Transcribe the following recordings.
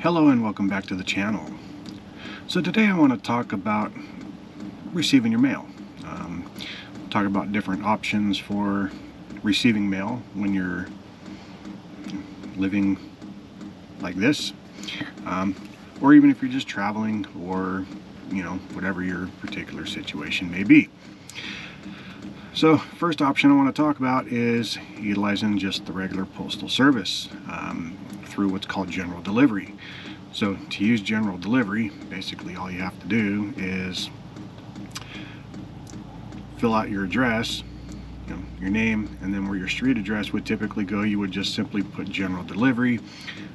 Hello and welcome back to the channel. So today I want to talk about receiving your mail. Talk about different options for receiving mail when you're living like this, or even if you're just traveling, or whatever your particular situation may be. So first option I want to talk about is utilizing just the regular postal service through what's called general delivery. So to use general delivery, basically all you have to do is fill out your address, your name, and then where your street address would typically go, you would just simply put general delivery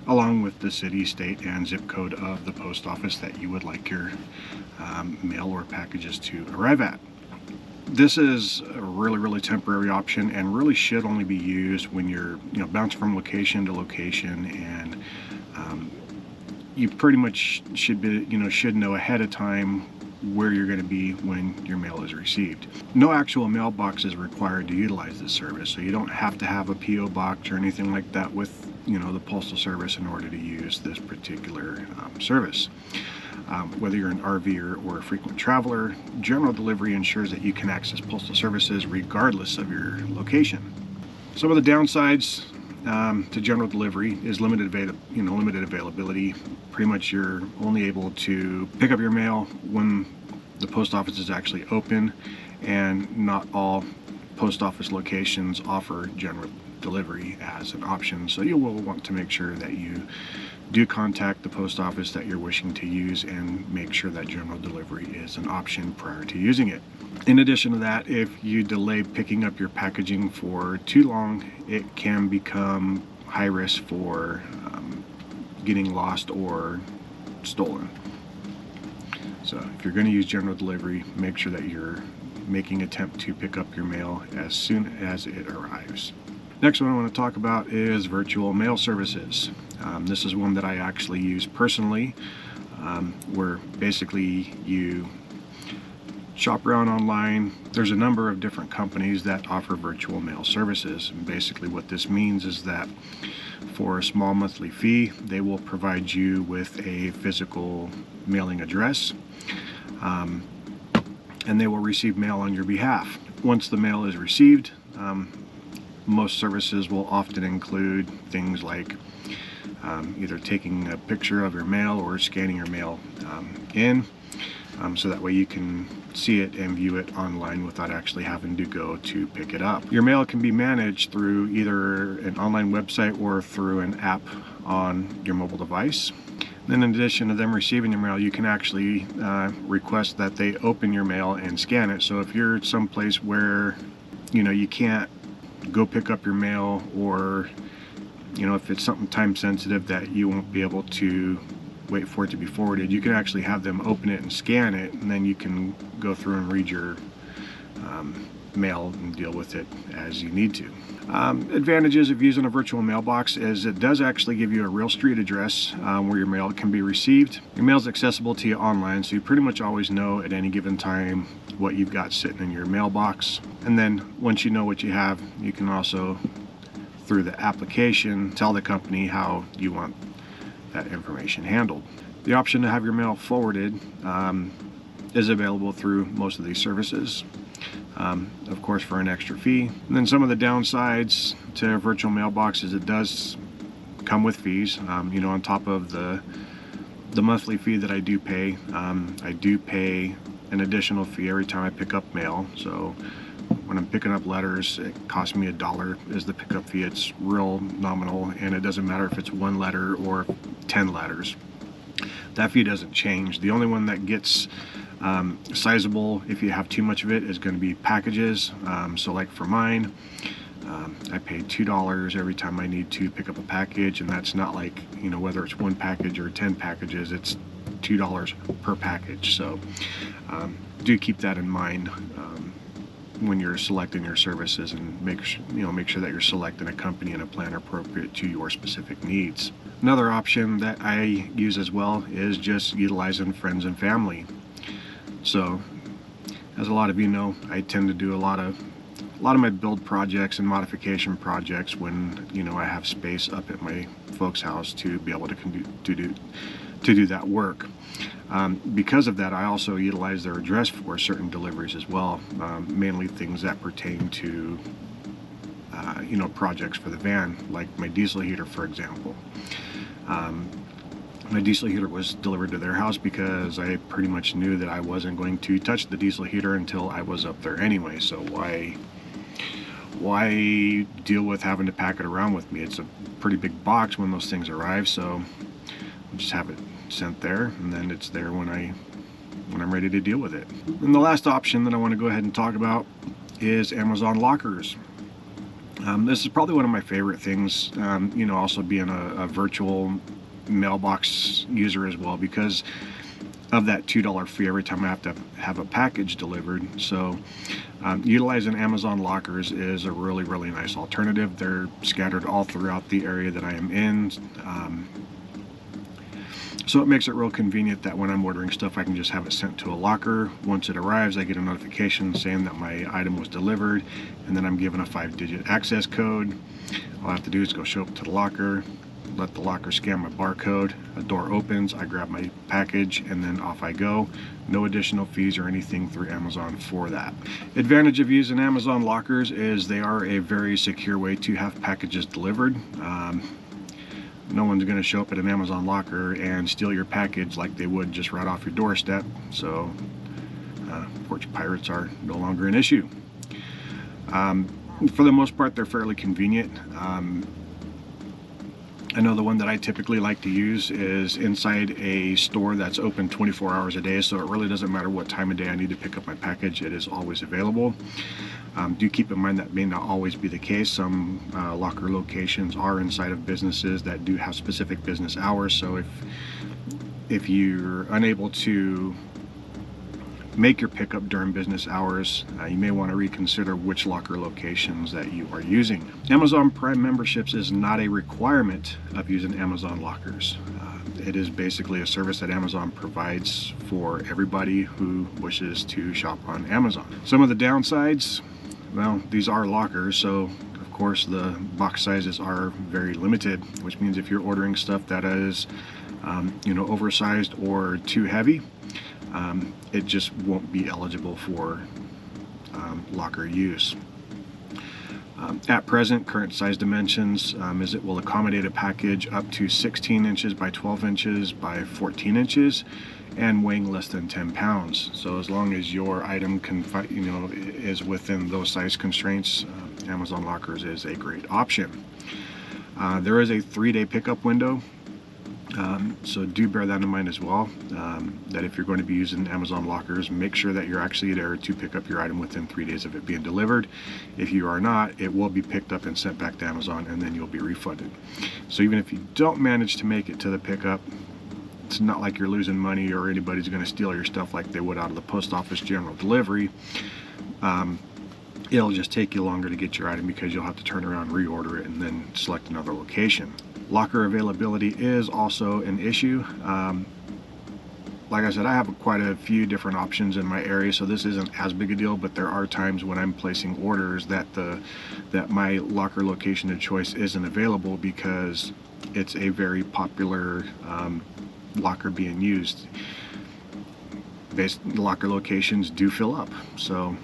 along with the city, state, and zip code of the post office that you would like your mail or packages to arrive at. This is a really temporary option and really should only be used when you're bouncing from location to location, and you pretty much should know ahead of time where you're going to be when your mail is received. No actual mailbox is required to utilize this service, so you don't have to have a PO box or anything like that with the postal service in order to use this particular service. Whether you're an RVer or a frequent traveler, general delivery ensures that you can access postal services regardless of your location. Some of the downsides to general delivery is limited availability. Pretty much you're only able to pick up your mail when the post office is actually open, and not all post office locations offer general delivery as an option, so you will want to make sure that you do contact the post office that you're wishing to use and make sure that general delivery is an option prior to using it. In addition to that, if you delay picking up your packaging for too long, it can become high risk for getting lost or stolen. So if you're going to use general delivery, make sure that you're making an attempt to pick up your mail as soon as it arrives. Next one I want to talk about is virtual mail services. This is one that I actually use personally, where basically you shop around online. There's a number of different companies that offer virtual mail services, and basically what this means is that for a small monthly fee, they will provide you with a physical mailing address, and they will receive mail on your behalf. Once the mail is received, most services will often include things like either taking a picture of your mail or scanning your mail in, so that way you can see it and view it online without actually having to go to pick it up. Your mail can be managed through either an online website or through an app on your mobile device. Then in addition to them receiving your mail, you can actually request that they open your mail and scan it. So if you're someplace where you can't go pick up your mail, or if it's something time sensitive that you won't be able to wait for it to be forwarded, you can actually have them open it and scan it, and then you can go through and read your mail and deal with it as you need to. Advantages of using a virtual mailbox is it does actually give you a real street address where your mail can be received. Your mail is accessible to you online, so you pretty much always know at any given time what you've got sitting in your mailbox. And then once you know what you have, you can also, through the application, tell the company how you want that information handled. The option to have your mail forwarded is available through most of these services, of course for an extra fee. And then some of the downsides to virtual mailboxes, it does come with fees. On top of the monthly fee that I do pay an additional fee every time I pick up mail. So when I'm picking up letters, it costs me $1 is the pickup fee. It's real nominal, and it doesn't matter if it's 1 letter or 10 letters. That fee doesn't change. The only one that gets sizable if you have too much of it is going to be packages. So like for mine, I pay $2 every time I need to pick up a package, and that's not like whether it's 1 package or 10 packages, it's $2 per package. So do keep that in mind when you're selecting your services, and make sure that you're selecting a company and a plan appropriate to your specific needs. Another option that I use as well is just utilizing friends and family. So as a lot of you know, I tend to do a lot of a lot of my build projects and modification projects when, you know, I have space up at my folks' house to be able to do that work. Because of that, I also utilize their address for certain deliveries as well, mainly things that pertain to you know, projects for the van, like my diesel heater, for example. My diesel heater was delivered to their house because I pretty much knew that I wasn't going to touch the diesel heater until I was up there anyway, so why deal with having to pack it around with me? It's a pretty big box when those things arrive, so I'll just have it sent there, and then it's there when I'm ready to deal with it. And the last option that I want to go ahead and talk about is Amazon lockers. This is probably one of my favorite things, you know, also being a virtual mailbox user as well, because of that $2 fee every time I have to have a package delivered. So utilizing Amazon lockers is a really nice alternative. They're scattered all throughout the area that I am in. So it makes it real convenient that when I'm ordering stuff, I can just have it sent to a locker. Once it arrives, I get a notification saying that my item was delivered, and then I'm given a 5-digit access code. All I have to do is go show up to the locker, let the locker scan my barcode, a door opens, I grab my package, and then off I go. No additional fees or anything through Amazon for that. Advantage of using Amazon lockers is they are a very secure way to have packages delivered. No one's going to show up at an Amazon locker and steal your package like they would just right off your doorstep. So porch pirates are no longer an issue. For the most part, they're fairly convenient. I know the one that I typically like to use is inside a store that's open 24 hours a day, so it really doesn't matter what time of day I need to pick up my package, it is always available. Do keep in mind that may not always be the case. Some locker locations are inside of businesses that do have specific business hours, so if you're unable to make your pickup during business hours, you may want to reconsider which locker locations that you are using. Amazon Prime memberships is not a requirement of using Amazon lockers. It is basically a service that Amazon provides for everybody who wishes to shop on Amazon. Some of the downsides, well, these are lockers, so of course the box sizes are very limited, which means if you're ordering stuff that is you know, oversized or too heavy, it just won't be eligible for locker use. At present, current size dimensions is it will accommodate a package up to 16 inches by 12 inches by 14 inches and weighing less than 10 pounds. So as long as your item is within those size constraints, Amazon lockers is a great option. There is a 3-day pickup window. So do bear that in mind as well, that if you're going to be using Amazon lockers, make sure that you're actually there to pick up your item within 3 days of it being delivered. If you are not, it will be picked up and sent back to Amazon, and then you'll be refunded. So even if you don't manage to make it to the pickup, it's not like you're losing money or anybody's going to steal your stuff like they would out of the post office general delivery. It'll just take you longer to get your item because you'll have to turn around, reorder it, and then select another location. Locker availability is also an issue. Like I said, I have quite a few different options in my area, so this isn't as big a deal, but there are times when I'm placing orders that my locker location of choice isn't available because it's a very popular locker being used. Locker locations do fill up, so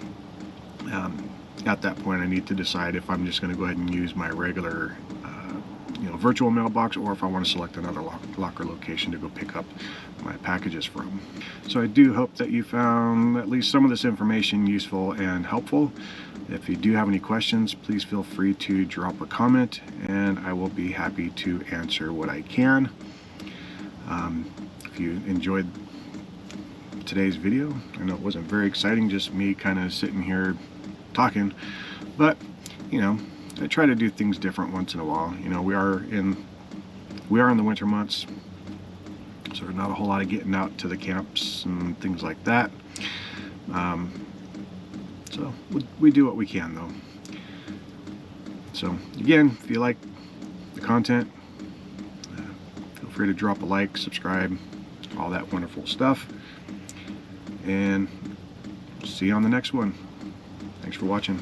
at that point I need to decide if I'm just going to go ahead and use my regular virtual mailbox, or if I want to select another locker location to go pick up my packages from. So I do hope that you found at least some of this information useful and helpful. If you do have any questions, please feel free to drop a comment and I will be happy to answer what I can. If you enjoyed today's video, I know it wasn't very exciting, just me kind of sitting here talking, but I try to do things different once in a while. We are in the winter months, so there's not a whole lot of getting out to the camps and things like that. So we do what we can, though. So again, if you like the content, feel free to drop a like, subscribe, all that wonderful stuff, and see you on the next one. Thanks for watching.